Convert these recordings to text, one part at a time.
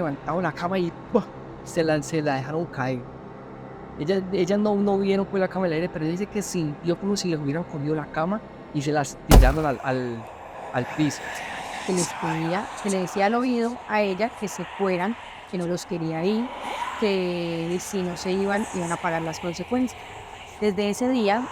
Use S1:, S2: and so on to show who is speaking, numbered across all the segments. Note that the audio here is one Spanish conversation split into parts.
S1: levantado la cama y ¡pua! Se la dejaron caer. Ella no vieron pues la cama al aire, pero ella dice que sintió como si les hubieran cogido la cama y se las tiraron al piso.
S2: Que le decía al oído a ella que se fueran, que no los quería ir, que si no se iban a pagar las consecuencias. Desde ese día,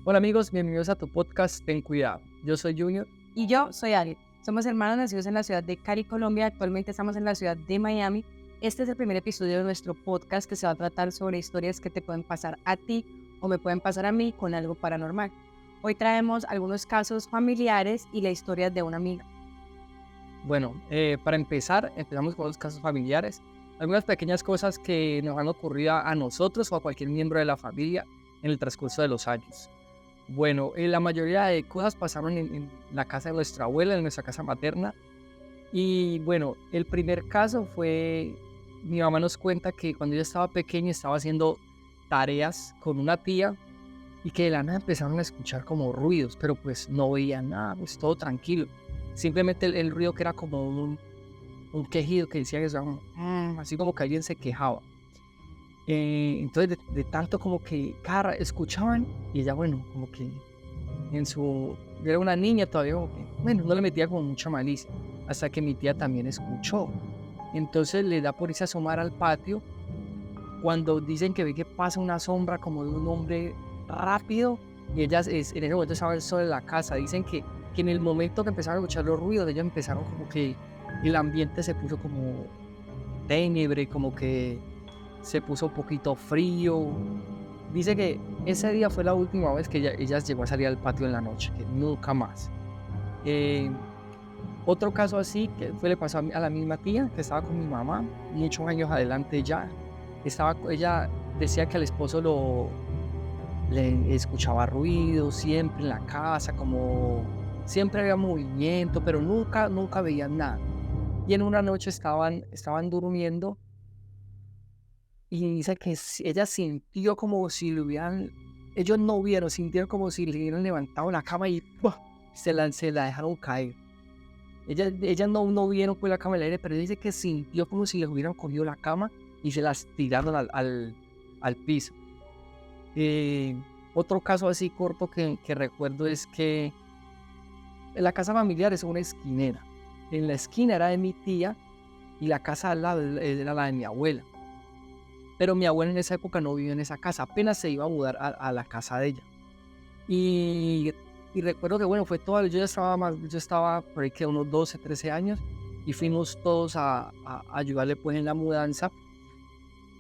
S1: Hola amigos, bienvenidos a tu podcast Ten Cuidado. Yo soy Junior.
S2: y yo soy Ari. Somos hermanos nacidos en la ciudad de Cali, Colombia. Actualmente estamos en la ciudad de Miami. Este es el primer episodio de nuestro podcast que se va a tratar sobre historias que te pueden pasar a ti o me pueden pasar a mí con algo paranormal. Hoy traemos algunos casos familiares y la historia de una amiga.
S1: Bueno, para empezamos con los casos familiares. Algunas pequeñas cosas que nos han ocurrido a nosotros o a cualquier miembro de la familia en el transcurso de los años. Bueno, la mayoría de cosas pasaron en la casa de nuestra abuela, en nuestra casa materna. Y bueno, el primer caso fue, mi mamá nos cuenta que cuando ella estaba pequeña estaba haciendo tareas con una tía y que de la nada empezaron a escuchar como ruidos, pero pues no veían nada, pues todo tranquilo. Simplemente el ruido que era como un quejido que decía que era así como que alguien se quejaba. Entonces de tanto como que escuchaban y ella bueno como que era una niña todavía como que bueno no le metía como mucha malicia hasta que mi tía también escuchó. Entonces le da por irse a asomar al patio cuando dicen que ve que pasa una sombra como de un hombre rápido y en ese momento estaba el sol en la casa. Dicen que en el momento que empezaron a escuchar los ruidos ellos empezaron como que el ambiente se puso como ténebre, como que se puso un poquito frío. Dice que ese día fue la última vez que ella llegó a salir al patio en la noche, que nunca más. Otro caso así que le pasó a la misma tía, que estaba con mi mamá, muchos años adelante ya. Ella decía que al esposo le escuchaba ruido siempre en la casa, como siempre había movimiento, pero nunca veían nada. Y en una noche estaban durmiendo. Y dice que ella sintió como si ellos no vieron, sintieron como si le hubieran levantado la cama y ¡pua! Se la dejaron caer. Ella no vieron pues la cama al aire, pero dice que sintió como si les hubieran cogido la cama y se las tiraron al piso. Otro caso así corto que recuerdo es que en la casa familiar es una esquinera. En la esquina era de mi tía y la casa al lado era la de mi abuela. Pero mi abuela en esa época no vivía en esa casa, apenas se iba a mudar a la casa de ella. Y recuerdo que bueno, fue todo, yo estaba por ahí que unos 12, 13 años y fuimos todos a ayudarle pues en la mudanza.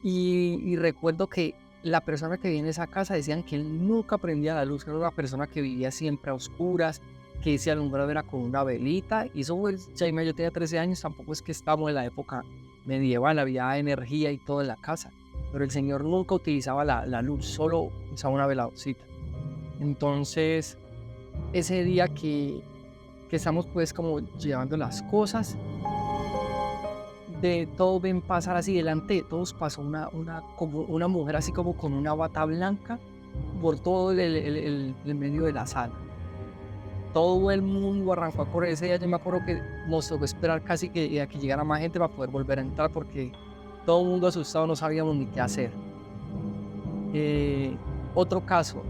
S1: Y recuerdo que la persona que vivía en esa casa decían que él nunca prendía la luz, que era una persona que vivía siempre a oscuras, que se alumbraba era con una velita. Y eso fue, yo tenía 13 años, tampoco es que estamos en la época medieval, había energía y todo en la casa. Pero el señor nunca utilizaba la luz, solo usaba una veladorcita. Entonces, ese día que estamos pues como llevando las cosas, de todo ven pasar así delante de todos, pasó como una mujer así como con una bata blanca por todo el medio de la sala. Todo el mundo arrancó a correr. Ese día yo me acuerdo que nos tocó esperar casi que a que llegara más gente para poder volver a entrar porque todo el mundo asustado, no sabíamos ni qué hacer. Otro caso,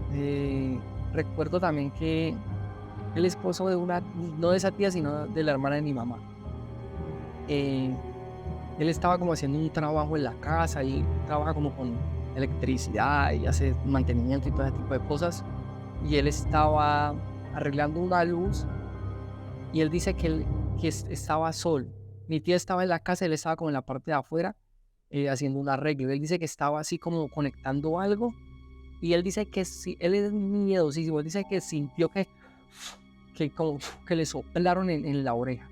S1: recuerdo también que el esposo no de esa tía, sino de la hermana de mi mamá, él estaba como haciendo un trabajo en la casa y trabaja como con electricidad y hace mantenimiento y todo ese tipo de cosas. Y él estaba arreglando una luz y él dice que estaba solo. Mi tía estaba en la casa, él estaba como en la parte de afuera haciendo un arreglo. Él dice que estaba así como conectando algo y él dice que él es miedosísimo. Él dice que sintió como que le soplaron en la oreja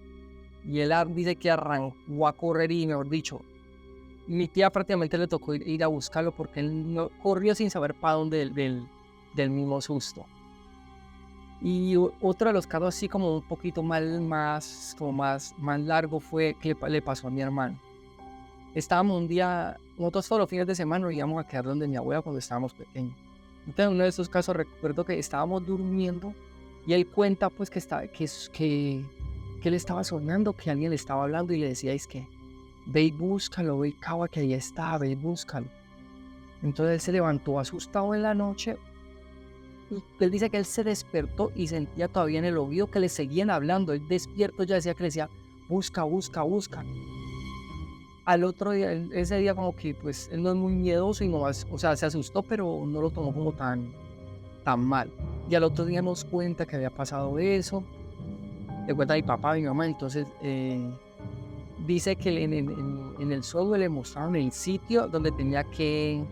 S1: y él dice que arrancó a correr y mejor dicho mi tía prácticamente le tocó ir a buscarlo porque él no corrió sin saber para dónde del mismo susto. Y otro de los casos así como un poquito más largo fue que le pasó a mi hermano. Estábamos un día nosotros todos los fines de semana nos íbamos a quedar donde mi abuela cuando estábamos pequeños. Entonces, en uno de estos casos recuerdo que estábamos durmiendo y él cuenta pues que él estaba soñando, que alguien le estaba hablando y le decía, es que ve y búscalo, ve y cava que ahí está, ve y búscalo. Entonces él se levantó asustado en la noche y él dice que él se despertó y sentía todavía en el oído que le seguían hablando. Él despierto ya decía que le decía, busca, busca, busca. Al otro día, ese día como que pues él no es muy miedoso y nomás, o sea, se asustó, pero no lo tomó como tan mal. Y al otro día nos cuenta que había pasado eso, le cuenta a mi papá, a mi mamá, entonces dice que en el suelo le mostraron el sitio donde tenía que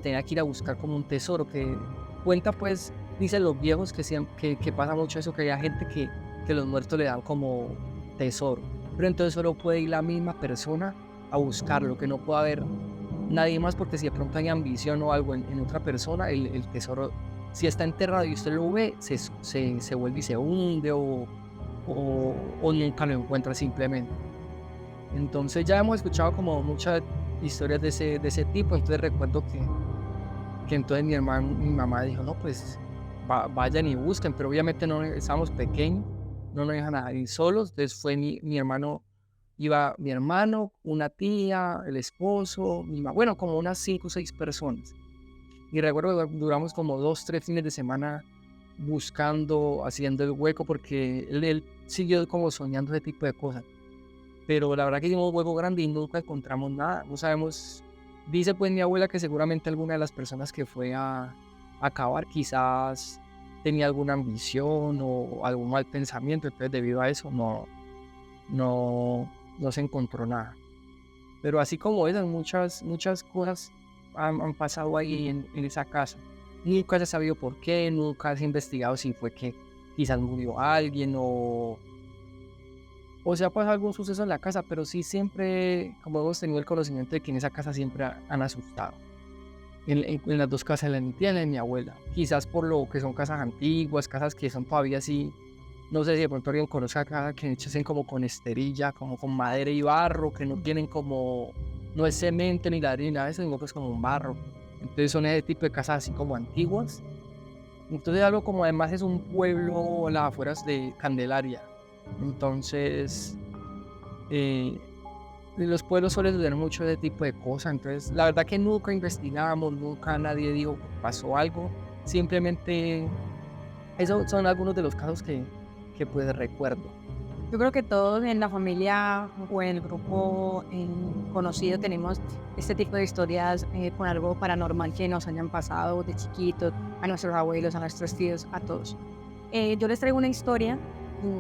S1: tenía que ir a buscar como un tesoro, que cuenta pues, dicen los viejos que pasa mucho eso, que hay gente que los muertos le dan como tesoro, pero entonces solo puede ir la misma persona a buscarlo, que no puede haber nadie más, porque si de pronto hay ambición o algo en otra persona, el tesoro, si está enterrado y usted lo ve, se vuelve y se hunde o nunca lo encuentra simplemente. Entonces ya hemos escuchado como muchas historias de ese tipo, entonces recuerdo que entonces mi mamá dijo, no, pues vayan y busquen, pero obviamente no estábamos pequeños, no nos dejan a ir solos, entonces fue mi hermano, iba mi hermano, una tía, el esposo, bueno, como unas 5 o 6 personas. Y recuerdo que duramos como 2, 3 fines de semana buscando, haciendo el hueco, porque él siguió como soñando ese tipo de cosas. Pero la verdad que hicimos un hueco grande y nunca encontramos nada. No sabemos, dice pues mi abuela que seguramente alguna de las personas que fue a acabar quizás tenía alguna ambición o algún mal pensamiento, entonces debido a eso no se encontró nada. Pero así como esas, muchas cosas han pasado ahí en esa casa. Nunca se ha sabido por qué, nunca se ha investigado si fue que quizás murió alguien o se ha pasado algún suceso en la casa, pero sí siempre, como hemos tenido el conocimiento de que en esa casa siempre han asustado. En las dos casas, la de mi tía y la de mi abuela. Quizás por lo que son casas antiguas, casas que son todavía así, no sé si de pronto alguien conozca acá, que hechas como con esterilla, como con madera y barro, que no tienen como, no es cemento ni ladrillo ni nada de eso, sino que es como un barro. Entonces son ese tipo de casas así como antiguas. Entonces algo como además es un pueblo a las afueras de Candelaria. Entonces, los pueblos suelen suceder mucho de tipo de cosas. Entonces, la verdad que nunca investigamos, nunca nadie dijo que pasó algo. Simplemente, esos son algunos de los casos que pues recuerdo.
S2: Yo creo que todos en la familia o en el grupo conocido tenemos este tipo de historias con algo paranormal que nos hayan pasado de chiquitos, a nuestros abuelos, a nuestros tíos, a todos. Yo les traigo una historia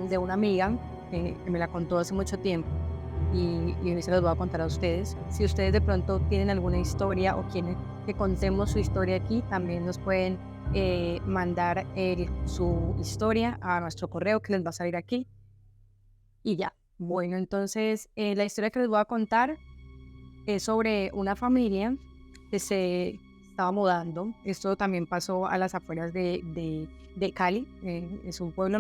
S2: de una amiga que me la contó hace mucho tiempo y hoy se las voy a contar a ustedes. Si ustedes de pronto tienen alguna historia o quieren que contemos su historia aquí, también nos pueden mandar su historia a nuestro correo que les va a salir aquí. Y ya. Bueno, entonces la historia que les voy a contar es sobre una familia que se estaba mudando. Esto también pasó a las afueras de Cali. Es un pueblo,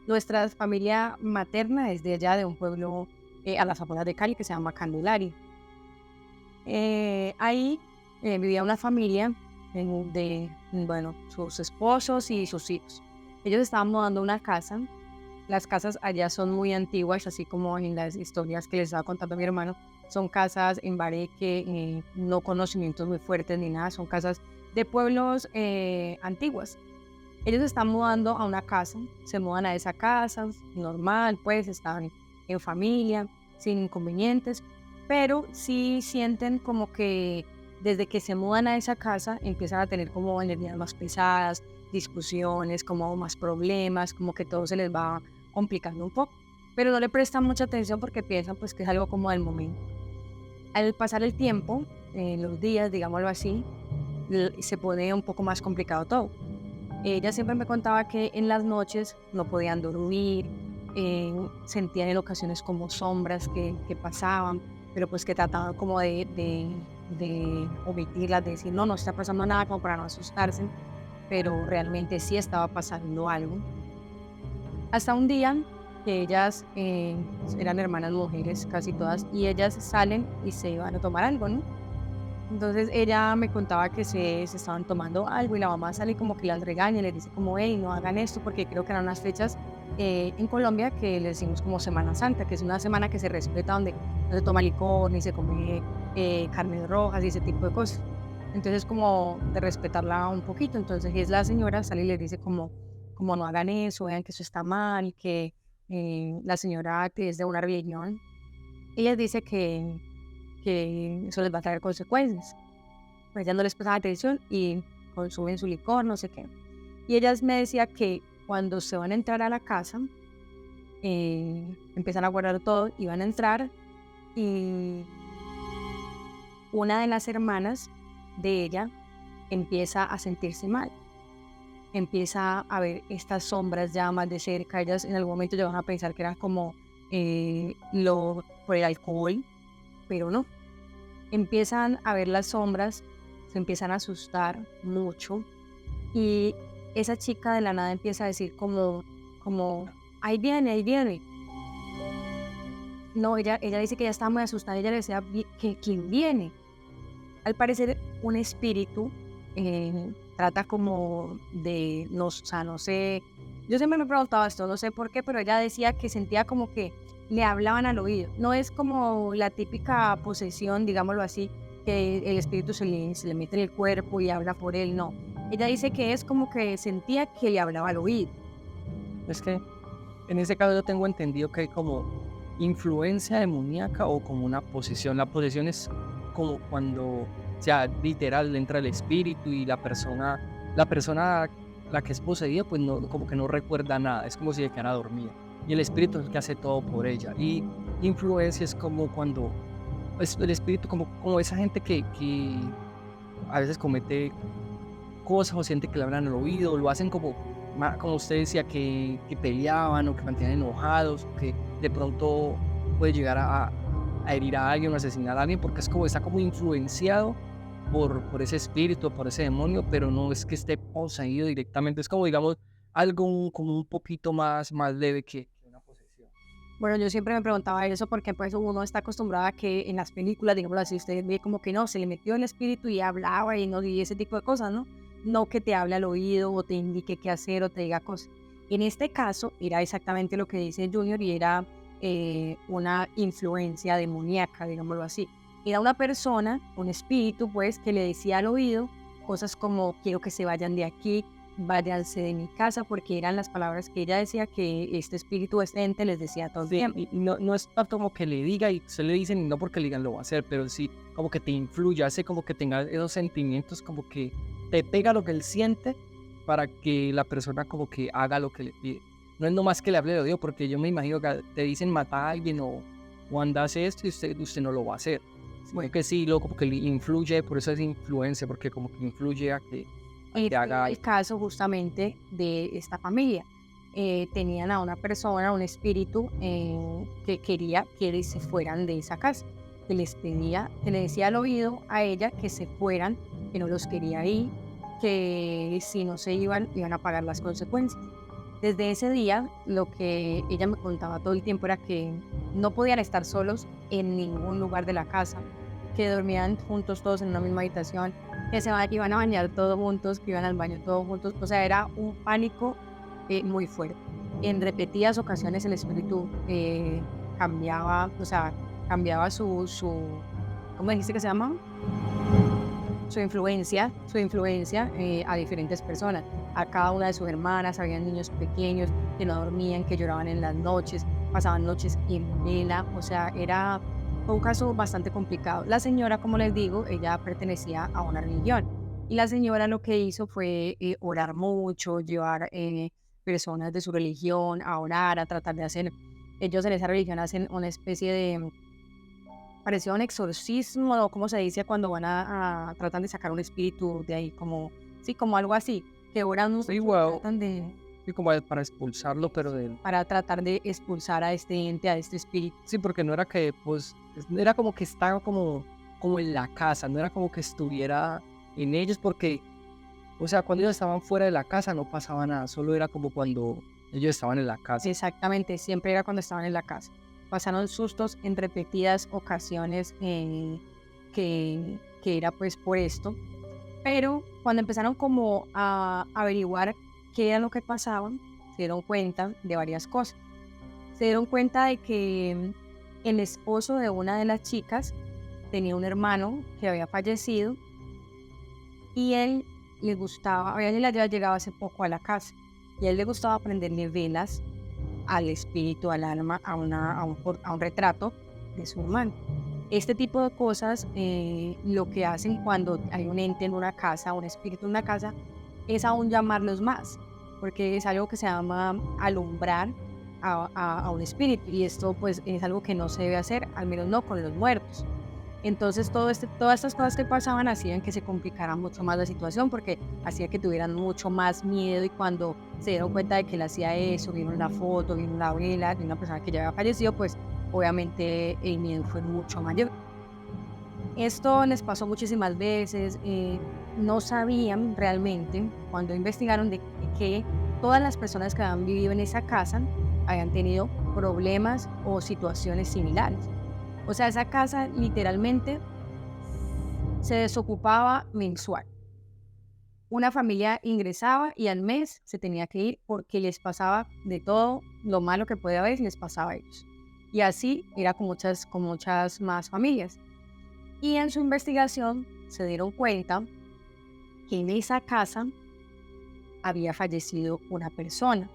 S2: nuestra familia materna es de allá, de un pueblo a las afueras de Cali que se llama Candelaria. Ahí vivía una familia sus esposos y sus hijos. Ellos estaban mudando una casa. Las casas allá son muy antiguas, así como en las historias que les estaba contando mi hermano. Son casas en bareque, no conocimientos muy fuertes ni nada, son casas de pueblos antiguas. Ellos están mudando a una casa, se mudan a esa casa, normal, pues están en familia, sin inconvenientes, pero sí sienten como que desde que se mudan a esa casa empiezan a tener como energías más pesadas, discusiones, como más problemas, como que todo se les va complicando un poco, pero no le prestan mucha atención porque piensan pues que es algo como del momento. Al pasar el tiempo, los días, digámoslo así, se pone un poco más complicado todo. Ella siempre me contaba que en las noches no podían dormir, sentían en ocasiones como sombras que pasaban, pero pues que trataban como de omitirlas, de decir no está pasando nada, como para no asustarse, pero realmente sí estaba pasando algo. Hasta un día que ellas eran hermanas mujeres, casi todas, y ellas salen y se iban a tomar algo, ¿no? Entonces ella me contaba que se estaban tomando algo y la mamá sale y como que las regaña y les dice como, hey, no hagan esto, porque creo que eran unas fechas en Colombia que le decimos como Semana Santa, que es una semana que se respeta donde no se toma licor ni se come carnes rojas y ese tipo de cosas. Entonces como de respetarla un poquito. Entonces es la señora sale y les dice como no hagan eso, vean que eso está mal, que la señora que es de una religión y les dice que eso les va a traer consecuencias. Pues ya no les prestaba atención y consumen su licor, no sé qué. Y ellas me decía que cuando se van a entrar a la casa, empiezan a guardar todo y van a entrar y una de las hermanas de ella empieza a sentirse mal. Empieza a ver estas sombras ya más de cerca. Ellas en algún momento llegan a pensar que era como por el alcohol, pero no. Empiezan a ver las sombras, se empiezan a asustar mucho y esa chica de la nada empieza a decir como ahí viene, ahí viene. No, ella dice que ella estaba muy asustada, ella le decía que quién viene. Al parecer un espíritu trata como de, no, o sea, no sé, yo siempre me he preguntado esto, no sé por qué, pero ella decía que sentía como que le hablaban al oído. No es como la típica posesión, digámoslo así, que el espíritu se le mete en el cuerpo y habla por él, no. Ella dice que es como que sentía que le hablaba al oído.
S1: Es que en ese caso yo tengo entendido que hay como influencia demoníaca o como una posesión. La posesión es como cuando, o sea, literal, le entra el espíritu y la persona la que es poseída, pues no, como que no recuerda nada, es como si se quedara dormida. Y el espíritu es el que hace todo por ella. Y influencia es como cuando, pues el espíritu, como esa gente que a veces comete cosas o siente que le hablan al oído, o lo hacen como usted decía, que peleaban o que mantienen enojados, o que de pronto puede llegar a herir a alguien o asesinar a alguien, porque es como está como influenciado por ese espíritu, por ese demonio, pero no es que esté poseído directamente, es como digamos algo como un poquito más leve que una posesión.
S2: Bueno, yo siempre me preguntaba eso porque pues uno está acostumbrado a que en las películas, digamos así, usted ve como que no, se le metió el espíritu y hablaba y, no, y ese tipo de cosas, ¿no? No que te hable al oído o te indique qué hacer o te diga cosas. En este caso era exactamente lo que dice Junior y era una influencia demoníaca, digámoslo así. Era una persona, un espíritu pues, que le decía al oído cosas como quiero que se vayan de aquí, váyanse de mi casa, porque eran las palabras que ella decía que este espíritu, este ente les decía todo el
S1: Sí,
S2: tiempo.
S1: y no es tanto como que le diga y se le dicen y no porque le digan lo va a hacer, pero sí como que te influye, hace como que tenga esos sentimientos, como que te pega lo que él siente para que la persona como que haga lo que le pide. No es nomás que le hable de odio, porque yo me imagino que te dicen mata a alguien o anda a hacer esto y usted no lo va a hacer. Sino que sí, lo como que le influye, por eso es influencia, porque como que influye a que
S2: Este
S1: haga
S2: es el caso justamente de esta familia. Tenían a una persona, un espíritu que quería que se fueran de esa casa, que les pedía, que le decía al oído a ella que se fueran, que no los quería ahí, que si no se iban a pagar las consecuencias. Desde ese día, lo que ella me contaba todo el tiempo era que no podían estar solos en ningún lugar de la casa, que dormían juntos todos en una misma habitación, que iban a bañar todos juntos, que iban al baño todos juntos. O sea, era un pánico muy fuerte. En repetidas ocasiones el espíritu cambiaba, o sea, cambiaba ¿cómo dijiste que se llama? Su influencia a diferentes personas. A cada una de sus hermanas, había niños pequeños que no dormían, que lloraban en las noches, pasaban noches en vela, o sea, fue un caso bastante complicado. La señora, como les digo, ella pertenecía a una religión y la señora lo que hizo fue orar mucho, llevar personas de su religión a orar, a tratar de hacer, ellos en esa religión hacen una especie de parecía un exorcismo, o como se dice cuando van a tratan de sacar un espíritu de ahí, como, sí, como algo así, que oran mucho,
S1: sí, wow,
S2: tratan de,
S1: sí, como para expulsarlo, pero de
S2: para tratar de expulsar a este ente, a este espíritu.
S1: sí, porque no era que, pues, era como que estaba como en la casa, no era como que estuviera en ellos, porque, o sea, cuando ellos estaban fuera de la casa no pasaba nada, solo era como cuando Ellos estaban en la casa.
S2: Exactamente, siempre era cuando estaban en la casa. Pasaron sustos en repetidas ocasiones que era pues por esto. Pero cuando empezaron como a averiguar qué era lo que pasaba, se dieron cuenta de varias cosas. Se dieron cuenta de que el esposo de una de las chicas tenía un hermano que había fallecido y él le gustaba, él le había llegado hace poco a la casa y a él le gustaba prenderle velas al espíritu, al alma, a un retrato de su hermano. Este tipo de cosas, lo que hacen cuando hay un ente en una casa, un espíritu en una casa, es aún llamarlos más, porque es algo que se llama alumbrar a un espíritu, y esto pues es algo que no se debe hacer, al menos no con los muertos. Entonces todas estas cosas que pasaban hacían que se complicara mucho más la situación, porque hacía que tuvieran mucho más miedo, y cuando se dieron cuenta de que él hacía eso, vieron la foto, vieron la vela de una persona que ya había fallecido, pues obviamente el miedo fue mucho mayor. Esto les pasó muchísimas veces, no sabían realmente, cuando investigaron, de que todas las personas que habían vivido en esa casa habían tenido problemas o situaciones similares. O sea, esa casa literalmente se desocupaba mensual. Una familia ingresaba y al mes se tenía que ir porque les pasaba de todo lo malo que puede haber, les pasaba a ellos. Y así era con muchas más familias. Y en su investigación se dieron cuenta que en esa casa había fallecido una persona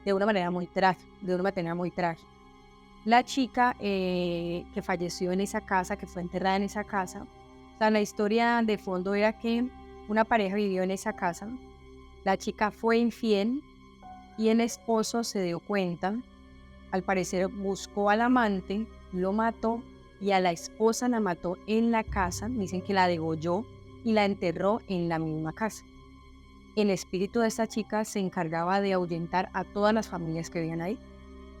S2: de una manera muy trágica. La chica que falleció en esa casa, que fue enterrada en esa casa, o sea, la historia de fondo era que una pareja vivió en esa casa, la chica fue infiel y el esposo se dio cuenta, al parecer buscó al amante, lo mató, y a la esposa la mató en la casa, dicen que la degolló y la enterró en la misma casa. El espíritu de esta chica se encargaba de ahuyentar a todas las familias que vivían ahí,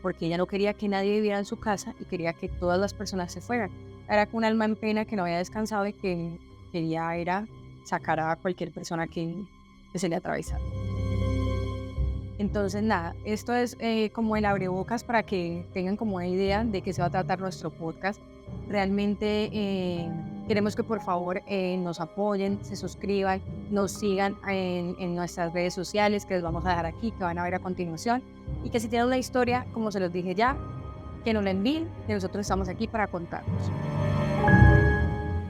S2: porque ella no quería que nadie viviera en su casa y quería que todas las personas se fueran. Era un alma en pena que no había descansado y que quería era sacar a cualquier persona que se le atravesara. Entonces nada, esto es como el abrebocas para que tengan como una idea de qué se va a tratar nuestro podcast. Realmente queremos que por favor nos apoyen, se suscriban, nos sigan en nuestras redes sociales, que les vamos a dejar aquí, que van a ver a continuación, y que si tienen una historia, como se los dije ya, que nos la envíen, que nosotros estamos aquí para contarnos.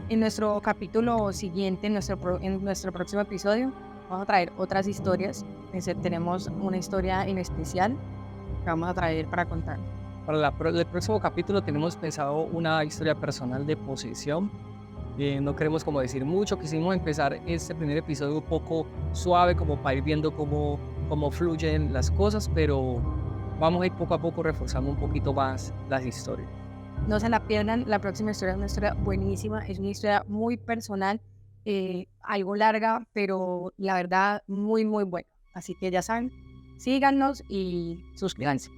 S2: En nuestro capítulo siguiente, en nuestro próximo episodio, vamos a traer otras historias. Tenemos una historia en especial que vamos a traer para contar.
S1: Para el próximo capítulo tenemos pensado una historia personal de posesión. No queremos como decir mucho, quisimos empezar este primer episodio un poco suave, como para ir viendo cómo fluyen las cosas, pero vamos a ir poco a poco reforzando un poquito más las historias.
S2: No se la pierdan, la próxima historia es una historia buenísima, es una historia muy personal, algo larga, pero la verdad muy, muy buena. Así que ya saben, síganos y suscríbanse.